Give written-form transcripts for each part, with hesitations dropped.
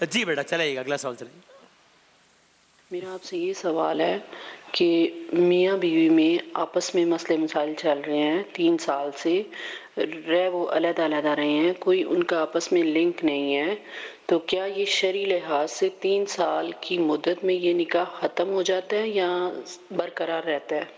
جی بیٹا چلائیے گا، اگلا سوال چلائیے. میرا آپ سے یہ سوال ہے کہ میاں بیوی میں آپس میں مسئلے مسائل چل رہے ہیں 3 سال سے، وہ علیحدہ علیحدہ رہے ہیں، کوئی ان کا آپس میں لنک نہیں ہے، تو کیا یہ شرعی لحاظ سے 3 سال کی مدت میں یہ نکاح ختم ہو جاتا ہے یا برقرار رہتا ہے؟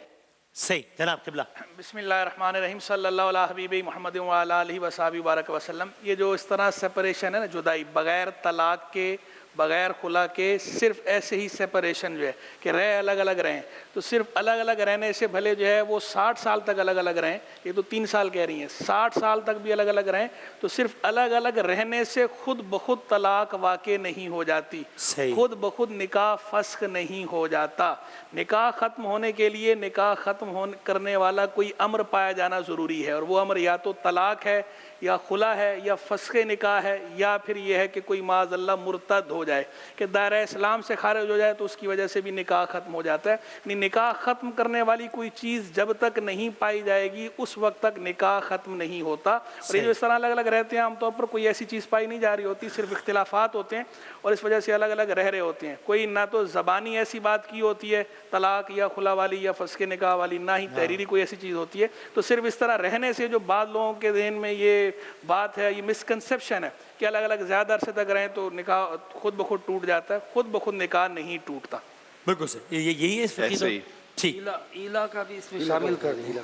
صحیح جناب قبلہ. بسم اللہ الرحمن الرحیم، صلی اللہ علیہ حبیب محمد وعلی آلہ وصحبہ وبارک وسلم. یہ جو اس طرح سپریشن ہے نا، جدائی بغیر طلاق کے، بغیر خلا کے، صرف ایسے ہی سپریشن جو ہے کہ رہے الگ الگ رہیں، تو صرف الگ الگ رہنے سے بھلے جو ہے وہ 60 سال تک الگ الگ رہیں، یہ تو 3 سال کہہ رہی ہیں، 60 سال تک بھی الگ الگ رہیں، تو صرف الگ الگ رہنے سے خود بخود طلاق واقع نہیں ہو جاتی، خود بخود نکاح فسخ نہیں ہو جاتا. نکاح ختم ہونے کے لیے نکاح ختم کرنے والا کوئی امر پایا جانا ضروری ہے، اور وہ امر یا تو طلاق ہے یا خلا ہے یا فسخ نکاح ہے، یا پھر یہ ہے کہ کوئی معاذ اللہ مرتد ہو جائے کہ دائرہ اسلام سے خارج ہو جائے، تو اس کی وجہ سے بھی نکاح ختم ہو جاتا ہے. یعنی نکاح ختم کرنے والی کوئی چیز جب تک نہیں پائی جائے گی اس وقت تک نکاح ختم نہیں ہوتا. اور یہ جو اس طرح الگ الگ رہتے ہیں عام طور پر کوئی ایسی چیز پائی نہیں جا رہی ہوتی، صرف اختلافات ہوتے ہیں اور اس وجہ سے الگ الگ رہ رہے ہوتے ہیں. کوئی نہ تو زبانی ایسی بات کی ہوتی ہے طلاق یا خلا والی یا فسخ نکاح والی، نہ ہی تحریری کوئی ایسی چیز ہوتی ہے. تو صرف اس طرح رہنے سے جو بعض لوگوں کے ذہن میں یہ بات ہے، یہ مسکنسیپشن ہے کہ الگ الگ زیادہ عرصے تک رہیں تو نکاح خود بخود ٹوٹ جاتا ہے. خود بخود نکاح نہیں ٹوٹتا. بالکل صحیح، یہی ہے ٹھیک. ایلا کا بھی اس میں شامل کر دیں.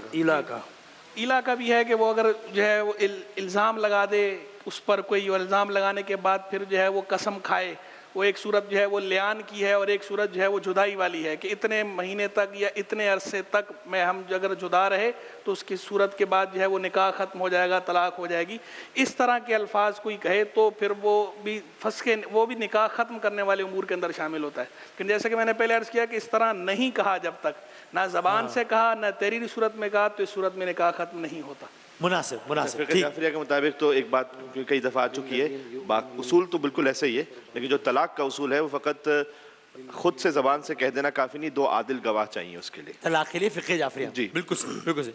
ایلا کا بھی ہے کہ وہ اگر جو ہے وہ الزام لگا دے اس پر کوئی، اور الزام لگانے کے بعد پھر جو ہے وہ قسم کھائے، وہ ایک صورت جو ہے وہ لیان کی ہے اور ایک صورت جو ہے وہ جدائی والی ہے کہ اتنے مہینے تک یا اتنے عرصے تک میں ہم اگر جدا رہے تو اس کی صورت کے بعد جو ہے وہ نکاح ختم ہو جائے گا، طلاق ہو جائے گی. اس طرح کے الفاظ کوئی کہے تو پھر وہ بھی نکاح ختم کرنے والے امور کے اندر شامل ہوتا ہے. لیکن جیسے کہ میں نے پہلے عرض کیا کہ اس طرح نہیں کہا، جب تک نہ زبان سے کہا نہ تحریری صورت میں کہا، تو اس صورت میں نکاح ختم نہیں ہوتا. مناسب فقہ جعفریہ کے مطابق تو ایک بات کئی دفعہ آ چکی ہے، اصول تو بالکل ایسا ہی ہے، لیکن جو طلاق کا اصول ہے وہ فقط خود سے زبان سے کہہ دینا کافی نہیں، 2 عادل گواہ چاہیے اس کے لیے. طلاق کے لیے فقہ جعفریہ. جی بالکل صحیح، بالکل صحیح.